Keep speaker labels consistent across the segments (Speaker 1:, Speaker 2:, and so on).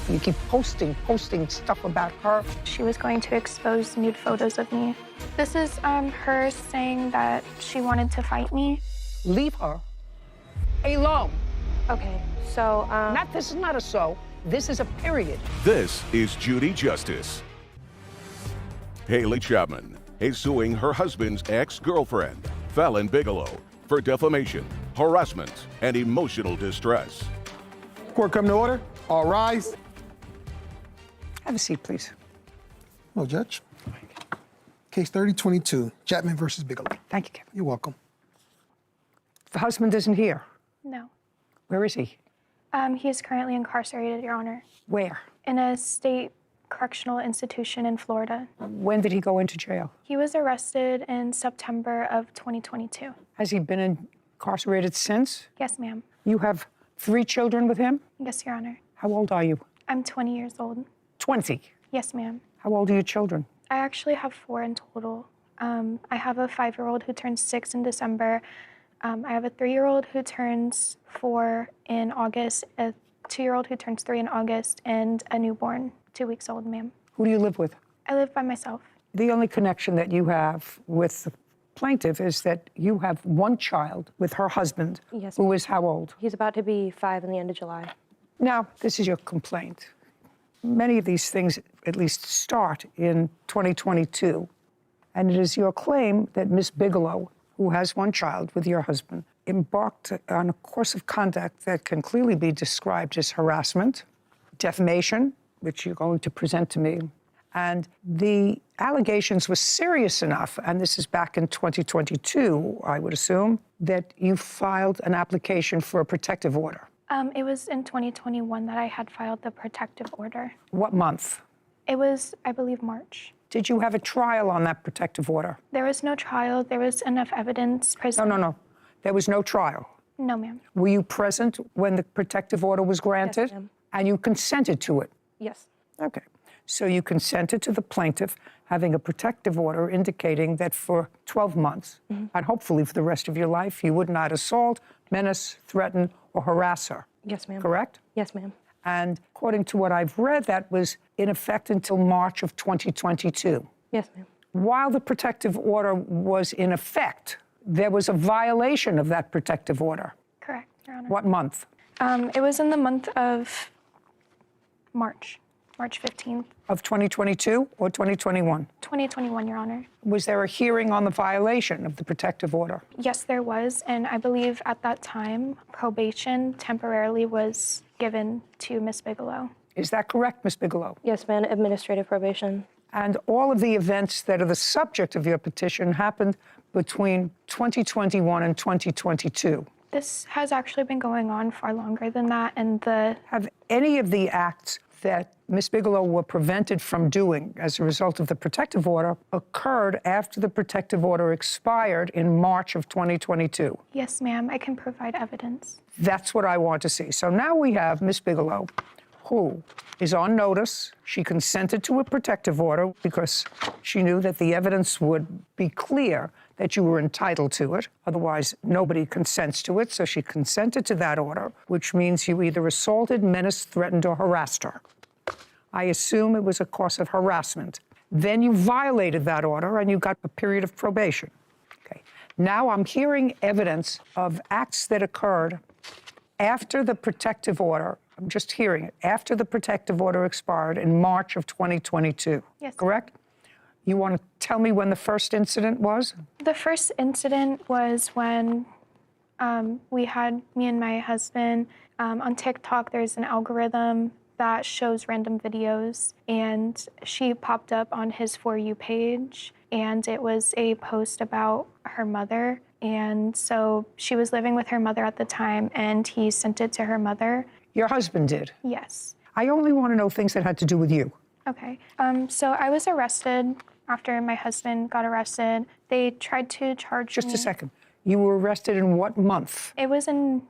Speaker 1: You keep posting stuff about her.
Speaker 2: She was going to expose nude photos of me. This is her saying that she wanted to fight me.
Speaker 1: Leave her alone.
Speaker 2: Okay, so,
Speaker 1: This is not a so. This is a period.
Speaker 3: This is Judy Justice. Haley Chapman is suing her husband's ex-girlfriend, Fallon Bigelow, for defamation, harassment, and emotional distress.
Speaker 4: Court come to order. All rise.
Speaker 1: Have a seat, please.
Speaker 4: Hello, Judge. Case 3022, Chapman versus Bigelow.
Speaker 1: Thank you, Kevin.
Speaker 4: You're welcome.
Speaker 1: The husband isn't here.
Speaker 2: no.
Speaker 1: Where is he?
Speaker 2: He is currently incarcerated, Your Honor,
Speaker 1: Where?
Speaker 2: in a state correctional institution in Florida.
Speaker 1: When did he go into jail?
Speaker 2: He was arrested in September of 2022.
Speaker 1: Has he been incarcerated since?
Speaker 2: Yes, ma'am.
Speaker 1: You have 3 children with him?
Speaker 2: Yes, Your Honor.
Speaker 1: How old are you?
Speaker 2: I'm 20 years old.
Speaker 1: 20.
Speaker 2: Yes, ma'am.
Speaker 1: How old are your children?
Speaker 2: I actually have 4 in total. I have a 5-year-old who turns 6 in December. I have a 3-year-old who turns 4 in August, a 2-year-old who turns 3 in August, and a newborn, 2 weeks old, ma'am.
Speaker 1: Who do you live with?
Speaker 2: I live by myself.
Speaker 1: The only connection that you have with the plaintiff is that you have 1 child with her husband,
Speaker 5: Yes,
Speaker 1: who is how old?
Speaker 5: He's about to be 5 in the end of July.
Speaker 1: Now, this is your complaint. Many of these things at least start in 2022, and it is your claim that Miss Bigelow, who has 1 child with your husband, embarked on a course of conduct that can clearly be described as harassment, defamation, which you're going to present to me, and the allegations were serious enough, and this is back in 2022, I would assume, that you filed an application for a protective order.
Speaker 2: It was in 2021 that I had filed the protective order.
Speaker 1: What month?
Speaker 2: It was, I believe, March.
Speaker 1: Did you have a trial on that protective order?
Speaker 2: There was no trial. There was enough evidence present.
Speaker 1: No. There was no trial.
Speaker 2: No, ma'am.
Speaker 1: Were you present when the protective order was granted?
Speaker 5: Yes, ma'am.
Speaker 1: And you consented to it?
Speaker 5: Yes.
Speaker 1: Okay. So you consented to the plaintiff having a protective order indicating that for 12 months, and hopefully for the rest of your life, you would not assault, menace, threaten, or harass her.
Speaker 5: Yes, ma'am.
Speaker 1: Correct?
Speaker 5: Yes, ma'am.
Speaker 1: And according to what I've read, that was in effect until March of 2022.
Speaker 5: Yes, ma'am.
Speaker 1: While the protective order was in effect, there was a violation of that protective order.
Speaker 2: Correct, Your Honor.
Speaker 1: What month?
Speaker 2: It was in the month of March 15th,
Speaker 1: Of 2022 or 2021?
Speaker 2: 2021, Your Honor.
Speaker 1: Was there a hearing on the violation of the protective order?
Speaker 2: Yes, there was, and I believe at that time, probation temporarily was given to Miss Bigelow.
Speaker 1: Is that correct, Ms. Bigelow?
Speaker 5: Yes, ma'am. Administrative probation.
Speaker 1: And all of the events that are the subject of your petition happened between 2021 and 2022.
Speaker 2: This has actually been going on far longer than that, and
Speaker 1: Have any of the acts that Ms. Bigelow were prevented from doing as a result of the protective order occurred after the protective order expired in March of 2022?
Speaker 2: yes, ma'am, I can provide evidence.
Speaker 1: That's what I want to see. So now we have Ms. Bigelow, who is on notice. She consented to a protective order because she knew that the evidence would be clear that you were entitled to it. Otherwise, nobody consents to it. So she consented to that order, which means you either assaulted, menaced, threatened, or harassed her. I assume it was a cause of harassment. Then you violated that order and you got a period of probation. Okay. Now I'm hearing evidence of acts that occurred after the protective order. I'm just hearing it. After the protective order expired in March of 2022.
Speaker 2: Yes.
Speaker 1: Correct? You want to tell me when the first incident was?
Speaker 2: The first incident was when me and my husband, on TikTok, there's an algorithm that shows random videos, and she popped up on his For You page, and it was a post about her mother. And so she was living with her mother at the time, and he sent it to her mother.
Speaker 1: Your husband did?
Speaker 2: Yes.
Speaker 1: I only want to know things that had to do with you.
Speaker 2: Okay. So I was arrested after my husband got arrested. They tried to charge me.
Speaker 1: Just a second. You were arrested in what month?
Speaker 2: It was in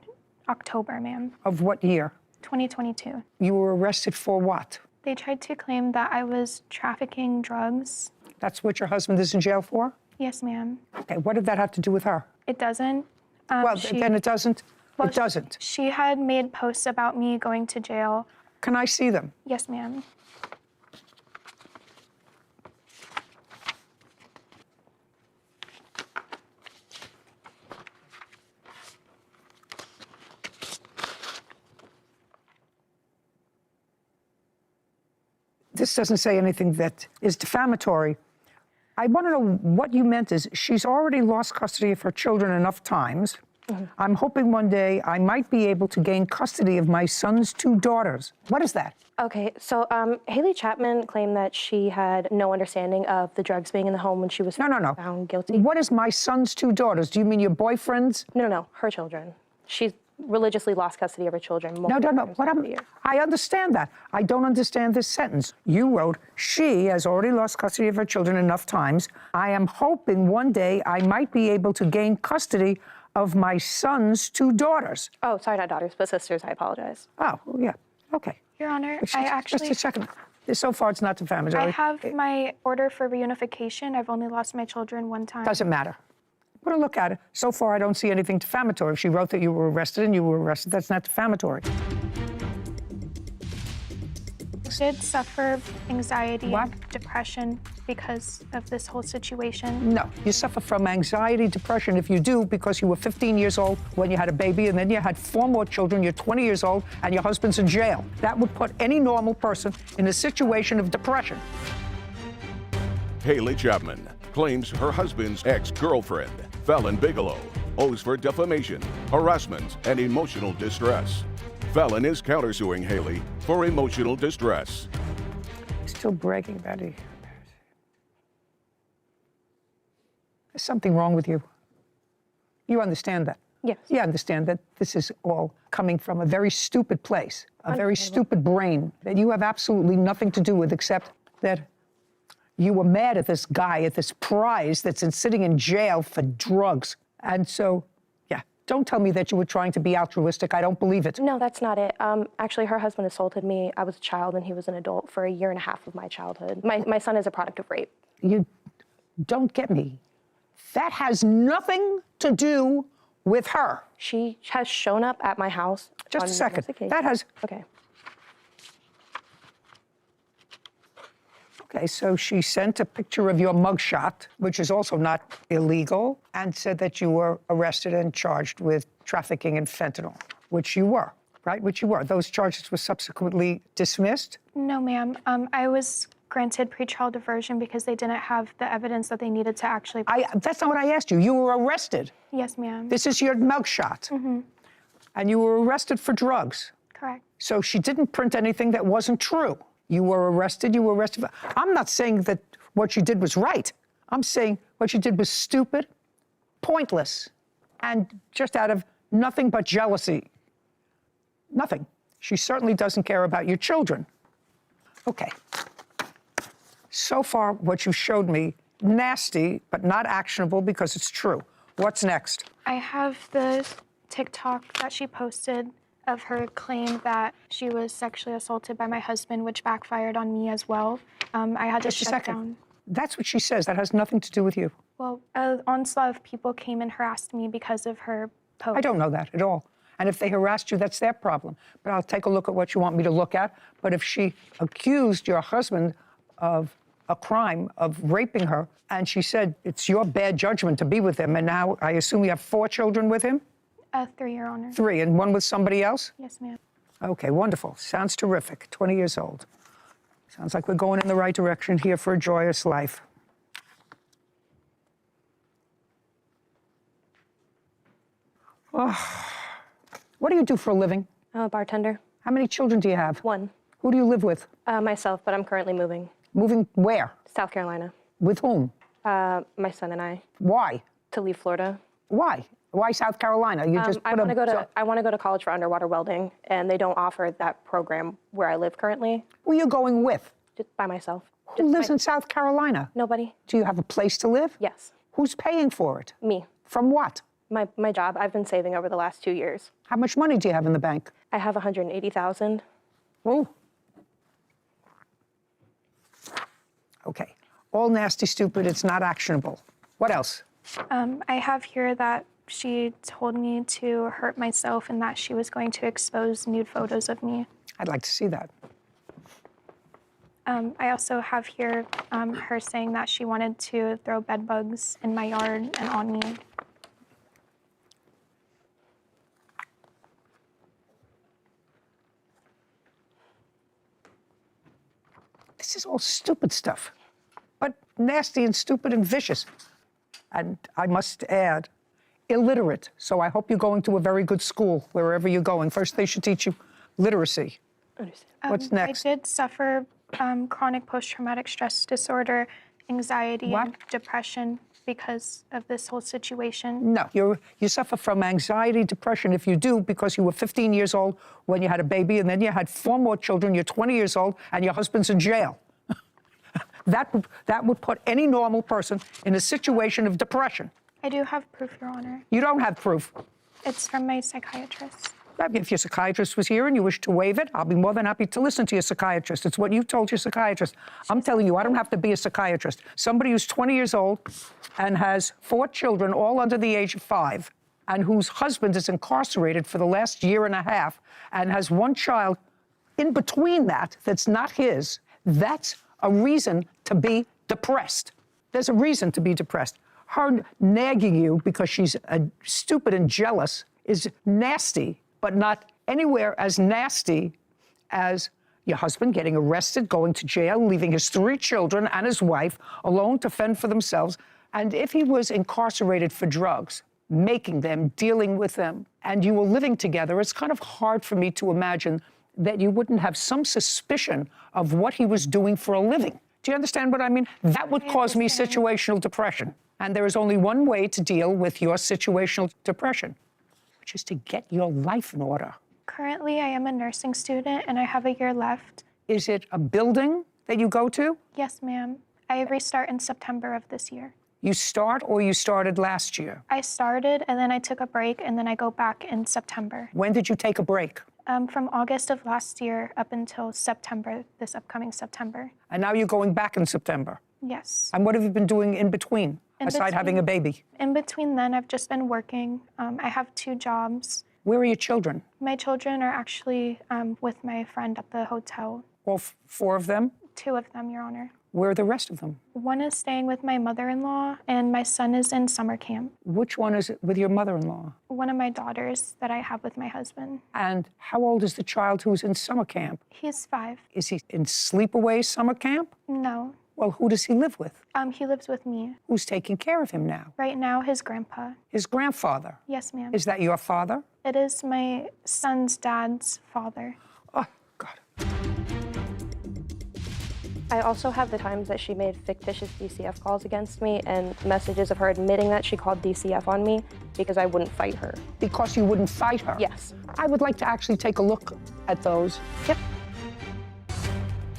Speaker 2: October, ma'am,
Speaker 1: Of what year?
Speaker 2: 2022.
Speaker 1: You were arrested for what?
Speaker 2: They tried to claim that I was trafficking drugs.
Speaker 1: That's what your husband is in jail for?
Speaker 2: Yes, ma'am.
Speaker 1: Okay, what did that have to do with her?
Speaker 2: It doesn't.
Speaker 1: Well, then it doesn't.
Speaker 2: Well,
Speaker 1: It doesn't.
Speaker 2: She had made posts about me going to jail.
Speaker 1: Can I see them?
Speaker 2: Yes, ma'am.
Speaker 1: This doesn't say anything that is defamatory. I want to know what you meant is she's already lost custody of her children enough times. I'm hoping one day I might be able to gain custody of my son's 2 daughters. What is that?
Speaker 5: Okay, so Haley Chapman claimed that she had no understanding of the drugs being in the home when she was found guilty.
Speaker 1: What is my son's 2 daughters? Do you mean your boyfriend's?
Speaker 5: No, her children. She's religiously lost custody of her children.
Speaker 1: No. I understand that. I don't understand this sentence. You wrote, she has already lost custody of her children enough times. I am hoping one day I might be able to gain custody of my son's 2 daughters.
Speaker 5: Oh, sorry, not daughters, but sisters. I apologize.
Speaker 1: Oh, yeah. Okay.
Speaker 2: Your Honor,
Speaker 1: Just
Speaker 2: I actually...
Speaker 1: a second. So far, it's not defamatory.
Speaker 2: I have my order for reunification. I've only lost my children 1 time.
Speaker 1: Doesn't matter. We're going to look at it. So far, I don't see anything defamatory. If she wrote that you were arrested and you were arrested, that's not defamatory.
Speaker 2: I did suffer anxiety
Speaker 1: What?
Speaker 2: and depression because of this whole situation.
Speaker 1: No, you suffer from anxiety, depression. If you do, because you were 15 years old when you had a baby, and then you had 4 more children, you're 20 years old, and your husband's in jail. That would put any normal person in a situation of depression.
Speaker 3: Haley Chapman claims her husband's ex-girlfriend, Fallon Bigelow, owes for defamation, harassment, and emotional distress. Fallon is countersuing Haley for emotional distress.
Speaker 1: Still bragging about it. There's something wrong with you. You understand that?
Speaker 5: Yes.
Speaker 1: You understand that this is all coming from a very stupid place, a very stupid brain that you have absolutely nothing to do with except that you were mad at this guy, at this prize that's sitting in jail for drugs. And so, yeah, don't tell me that you were trying to be altruistic. I don't believe it.
Speaker 5: No, that's not it. Actually, her husband assaulted me. I was a child and he was an adult for 1.5 years of my childhood. My son is a product of rape.
Speaker 1: You don't get me. That has nothing to do with her.
Speaker 5: She has shown up at my house.
Speaker 1: Just
Speaker 5: on
Speaker 1: a second.
Speaker 5: numerous occasions.
Speaker 1: That has...
Speaker 5: Okay.
Speaker 1: Okay, so she sent a picture of your mugshot, which is also not illegal, and said that you were arrested and charged with trafficking in fentanyl, which you were, right? Which you were. Those charges were subsequently dismissed?
Speaker 2: No, ma'am. I was granted pretrial diversion because they didn't have the evidence that they needed to actually...
Speaker 1: That's not what I asked you. You were arrested.
Speaker 2: Yes, ma'am.
Speaker 1: This is your mugshot. And you were arrested for drugs.
Speaker 2: Correct.
Speaker 1: So she didn't print anything that wasn't true. You were arrested. I'm not saying that what you did was right. I'm saying what you did was stupid, pointless, and just out of nothing but jealousy. Nothing. She certainly doesn't care about your children. Okay. So far, what you showed me, nasty, but not actionable because it's true. What's next?
Speaker 2: I have the TikTok that she posted of her claim that she was sexually assaulted by my husband, which backfired on me as well. I had to shut down.
Speaker 1: That's what she says. That has nothing to do with you.
Speaker 2: Well, an onslaught of people came and harassed me because of her post.
Speaker 1: I don't know that at all. And if they harassed you, that's their problem. But I'll take a look at what you want me to look at. But if she accused your husband of a crime of raping her, and she said it's your bad judgment to be with him, and now I assume you have 4 children with him?
Speaker 2: 3, Your Honor.
Speaker 1: 3, and 1 with somebody else?
Speaker 2: Yes, ma'am.
Speaker 1: Okay, wonderful. Sounds terrific. 20 years old. Sounds like we're going in the right direction here for a joyous life. Oh. What do you do for a living?
Speaker 5: I'm a bartender.
Speaker 1: How many children do you have?
Speaker 5: 1.
Speaker 1: Who do you live with?
Speaker 5: Myself, but I'm currently moving.
Speaker 1: Moving where?
Speaker 5: South Carolina.
Speaker 1: With whom?
Speaker 5: My son and I.
Speaker 1: Why?
Speaker 5: To leave Florida.
Speaker 1: Why? Why South Carolina? You just
Speaker 5: I want to go to college for underwater welding, and they don't offer that program where I live currently.
Speaker 1: Who are you going with?
Speaker 5: Just by myself.
Speaker 1: Who lives in South Carolina?
Speaker 5: Nobody.
Speaker 1: Do you have a place to live?
Speaker 5: Yes.
Speaker 1: Who's paying for it?
Speaker 5: Me.
Speaker 1: From what?
Speaker 5: My job. I've been saving over the last 2 years.
Speaker 1: How much money do you have in the bank?
Speaker 5: I have $180,000.
Speaker 1: Oh. Okay. All nasty, stupid. It's not actionable. What else?
Speaker 2: I have here that she told me to hurt myself and that she was going to expose nude photos of me.
Speaker 1: I'd like to see that.
Speaker 2: I also have here her saying that she wanted to throw bed bugs in my yard and on me.
Speaker 1: This is all stupid stuff, but nasty and stupid and vicious. And I must add, illiterate. So I hope you're going to a very good school wherever you're going. First, they should teach you literacy. What's next?
Speaker 2: I did suffer chronic post-traumatic stress disorder, anxiety,
Speaker 1: What?
Speaker 2: and depression because of this whole situation.
Speaker 1: No, you suffer from anxiety, depression. If you do, because you were 15 years old when you had a baby, and then you had 4 more children, you're 20 years old, and your husband's in jail. That would put any normal person in a situation of depression.
Speaker 2: I do have proof, Your Honor.
Speaker 1: You don't have proof.
Speaker 2: It's from my psychiatrist.
Speaker 1: If your psychiatrist was here and you wish to waive it, I'll be more than happy to listen to your psychiatrist. It's what you told your psychiatrist. I'm telling you, I don't have to be a psychiatrist. Somebody who's 20 years old and has 4 children, all under the age of 5, and whose husband is incarcerated for the last year and a half, and has 1 child in between that's not his, that's a reason to be depressed. There's a reason to be depressed. Her nagging you because she's stupid and jealous is nasty, but not anywhere as nasty as your husband getting arrested, going to jail, leaving his 3 children and his wife alone to fend for themselves. And if he was incarcerated for drugs, making them, dealing with them, and you were living together, it's kind of hard for me to imagine that you wouldn't have some suspicion of what he was doing for a living. Do you understand what I mean? That would cause me situational depression. And there is only one way to deal with your situational depression, which is to get your life in order.
Speaker 2: Currently, I am a nursing student and I have a year left.
Speaker 1: Is it a building that you go to?
Speaker 2: Yes, ma'am. I restart in September of this year.
Speaker 1: You start, or you started last year?
Speaker 2: I started and then I took a break and then I go back in September.
Speaker 1: When did you take a break?
Speaker 2: From August of last year up until September, this upcoming September.
Speaker 1: And now you're going back in September.
Speaker 2: Yes.
Speaker 1: And what have you been doing in between, aside having a baby?
Speaker 2: In between then, I've just been working. I have 2 jobs.
Speaker 1: Where are your children?
Speaker 2: My children are actually with my friend at the hotel.
Speaker 1: All 4 of them?
Speaker 2: 2 of them, Your Honor.
Speaker 1: Where are the rest of them?
Speaker 2: One is staying with my mother-in-law, and my son is in summer camp.
Speaker 1: Which one is it with your mother-in-law?
Speaker 2: One of my daughters that I have with my husband.
Speaker 1: And how old is the child who's in summer camp?
Speaker 2: He's 5.
Speaker 1: Is he in sleepaway summer camp?
Speaker 2: No.
Speaker 1: Well, who does he live with?
Speaker 2: He lives with me.
Speaker 1: Who's taking care of him now?
Speaker 2: Right now, his grandpa.
Speaker 1: His grandfather.
Speaker 2: Yes, ma'am.
Speaker 1: Is that your father?
Speaker 2: It is my son's dad's father.
Speaker 1: Oh, God.
Speaker 5: I also have the times that she made fictitious DCF calls against me and messages of her admitting that she called DCF on me because I wouldn't fight her.
Speaker 1: Because you wouldn't fight her?
Speaker 5: Yes.
Speaker 1: I would like to actually take a look at those.
Speaker 5: Yep.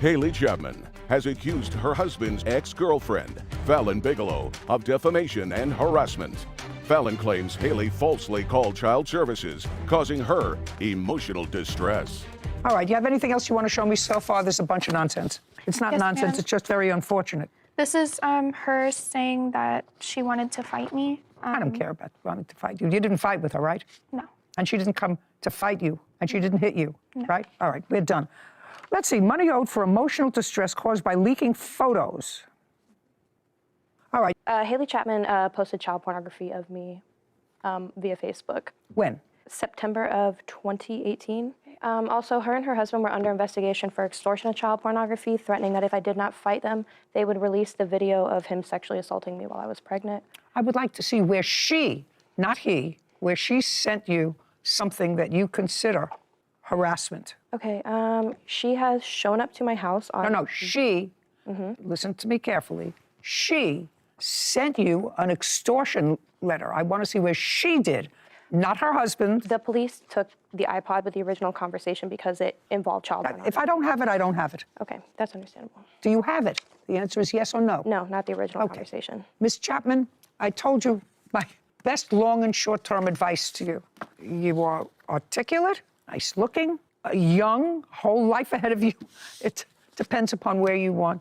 Speaker 3: Haley Chapman has accused her husband's ex-girlfriend, Fallon Bigelow, of defamation and harassment. Fallon claims Haley falsely called child services, causing her emotional distress.
Speaker 1: All right, you have anything else you want to show me so far? There's a bunch of nonsense. It's not
Speaker 2: Yes,
Speaker 1: nonsense,
Speaker 2: ma'am.
Speaker 1: it's just very unfortunate.
Speaker 2: This is her saying that she wanted to fight me.
Speaker 1: I don't care about wanting to fight you. You didn't fight with her, right?
Speaker 2: No.
Speaker 1: And she didn't come to fight you, and she didn't hit you, right? All right, we're done. Let's see, money owed for emotional distress caused by leaking photos. All right,
Speaker 5: Haley Chapman posted child pornography of me via Facebook.
Speaker 1: when?
Speaker 5: September of 2018. Also, her and her husband were under investigation for extortion of child pornography, threatening that if I did not fight them, they would release the video of him sexually assaulting me while I was pregnant.
Speaker 1: I would like to see where she, not he, where she sent you something that you consider harassment.
Speaker 5: Okay, she has shown up to my house on...
Speaker 1: No, she, listen to me carefully, she sent you an extortion letter. I want to see where she did, not her husband.
Speaker 5: The police took the iPod with the original conversation because it involved child pornography.
Speaker 1: If I don't have it, I don't have it.
Speaker 5: Okay, that's understandable.
Speaker 1: Do you have it? The answer is yes or no.
Speaker 5: No, not the original conversation.
Speaker 1: Ms. Chapman, I told you my best long and short-term advice to you. You are articulate, nice-looking, young, whole life ahead of you. It depends upon where you want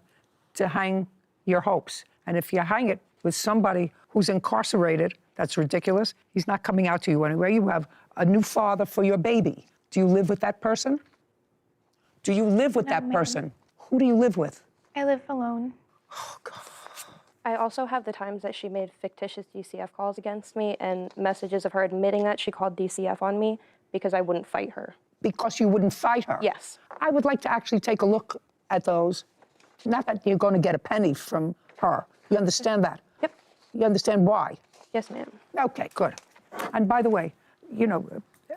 Speaker 1: to hang your hopes. And if you hang it with somebody who's incarcerated, that's ridiculous. He's not coming out to you anyway. You have a new father for your baby. Do you live with that person? Do you live with that person? Who do you live with?
Speaker 2: I live alone.
Speaker 5: I also have the times that she made fictitious DCF calls against me and messages of her admitting that she called DCF on me because I wouldn't fight her.
Speaker 1: Because you wouldn't fight her?
Speaker 5: Yes.
Speaker 1: I would like to actually take a look at those. Not that you're going to get a penny from her. You understand that?
Speaker 5: Yep.
Speaker 1: You understand why?
Speaker 5: Yes, ma'am.
Speaker 1: Okay, good. And by the way, you know,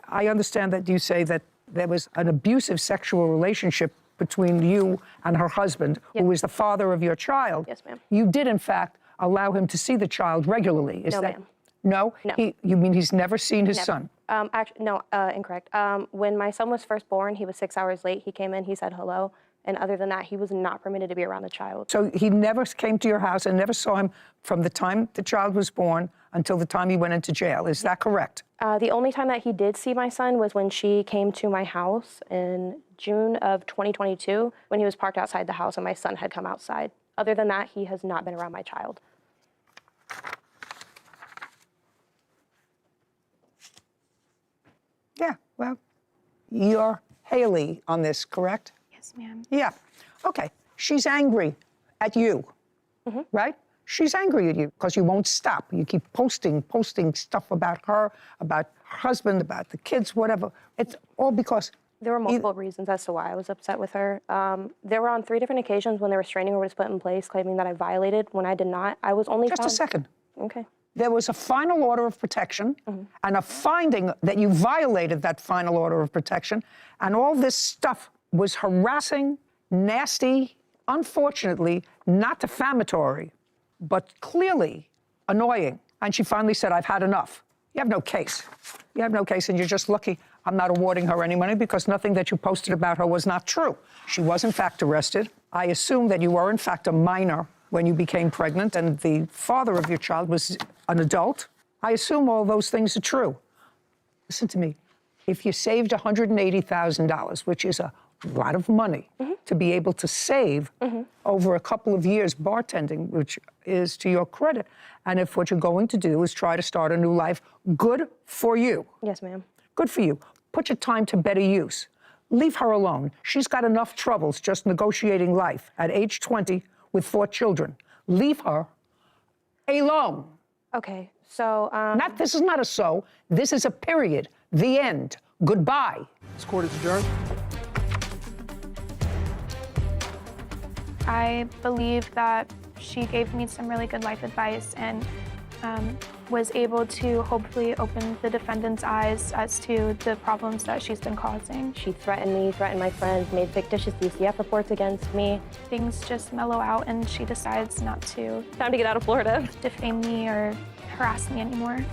Speaker 1: I understand that you say that there was an abusive sexual relationship between you and her husband,
Speaker 5: Yep.
Speaker 1: who is the father of your child.
Speaker 5: Yes, ma'am.
Speaker 1: You did, in fact, allow him to see the child regularly. Is
Speaker 5: No,
Speaker 1: that
Speaker 5: ma'am.
Speaker 1: No?
Speaker 5: No.
Speaker 1: You mean he's never seen his
Speaker 5: Never.
Speaker 1: son?
Speaker 5: Actually, no, incorrect. When my son was first born, he was 6 hours late. He came in, he said hello. And other than that, he was not permitted to be around the child.
Speaker 1: So he never came to your house and never saw him from the time the child was born until the time he went into jail. Is that correct?
Speaker 5: The only time that he did see my son was when she came to my house in June of 2022, when he was parked outside the house and my son had come outside. Other than that, he has not been around my child.
Speaker 1: Yeah, well, you're Haley on this, correct?
Speaker 2: Yes, ma'am.
Speaker 1: Yeah. Okay. She's angry at you, right? She's angry at you because you won't stop. You keep posting stuff about her, about her husband, about the kids, whatever. It's all because...
Speaker 5: There were multiple reasons as to why I was upset with her. There were on 3 different occasions when the restraining order was put in place, claiming that I violated when I did not. I was only
Speaker 1: Just a second.
Speaker 5: Okay.
Speaker 1: There was a final order of protection and a finding that you violated that final order of protection, and all this stuff was harassing, nasty, unfortunately not defamatory, but clearly annoying. And she finally said, I've had enough. You have no case. You have no case, and you're just lucky I'm not awarding her any money because nothing that you posted about her was not true. She was, in fact, arrested. I assume that you were, in fact, a minor when you became pregnant, and the father of your child was an adult. I assume all those things are true. Listen to me. If you saved $180,000, which is a lot of money to be able to save over a couple of years bartending, which is to your credit, and if what you're going to do is try to start a new life, good for you.
Speaker 5: Yes, ma'am.
Speaker 1: Good for you. Put your time to better use. Leave her alone. She's got enough troubles just negotiating life at age 20 with 4 children. Leave her alone.
Speaker 5: Okay, so...
Speaker 1: This is not a so. This is a period. The end. Goodbye.
Speaker 4: This court is adjourned.
Speaker 2: I believe that she gave me some really good life advice and was able to hopefully open the defendant's eyes as to the problems that she's been causing.
Speaker 5: She threatened me, threatened my friends, made fictitious DCF reports against me.
Speaker 2: Things just mellow out and she decides not to
Speaker 5: Time to get out of Florida.
Speaker 2: defame me or harass me anymore.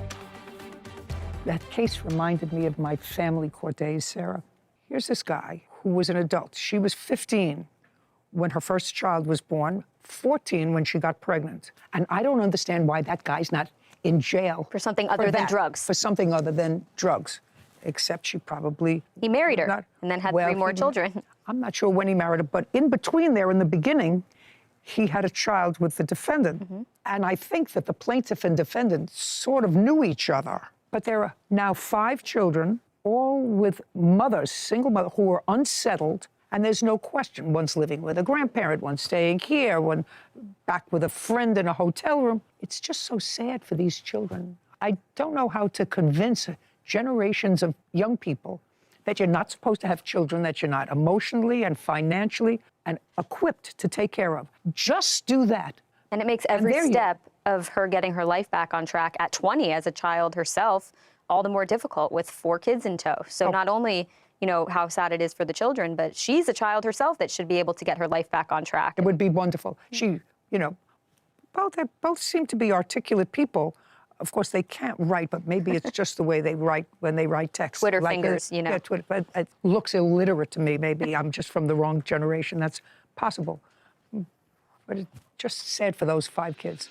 Speaker 1: That case reminded me of my family court days, Sarah. Here's this guy who was an adult. She was 15 when her first child was born, 14 when she got pregnant. And I don't understand why that guy's not in jail.
Speaker 6: For something other than drugs.
Speaker 1: For something other than drugs. Except she probably...
Speaker 6: He married her
Speaker 1: not-
Speaker 6: and then had
Speaker 1: well,
Speaker 6: 3 more
Speaker 1: he-
Speaker 6: children.
Speaker 1: I'm not sure when he married her, but in between there, in the beginning, he had a child with the defendant. And I think that the plaintiff and defendant sort of knew each other. But there are now 5 children, all with mothers, single mothers, who are unsettled. And there's no question, one's living with a grandparent, one's staying here, one back with a friend in a hotel room. It's just so sad for these children. I don't know how to convince generations of young people that you're not supposed to have children, that you're not emotionally and financially and equipped to take care of. Just do that.
Speaker 6: And it makes every
Speaker 1: there you-
Speaker 6: step of her getting her life back on track at 20 as a child herself all the more difficult with 4 kids in tow. So not only, you know, how sad it is for the children, but she's a child herself that should be able to get her life back on track.
Speaker 1: It would be wonderful. She, you know, they both seem to be articulate people. Of course, they can't write, but maybe it's just the way they write when they write text.
Speaker 6: Twitter fingers, you know.
Speaker 1: Yeah, Twitter, but it looks illiterate to me. Maybe I'm just from the wrong generation. That's possible. But it's just sad for those 5 kids.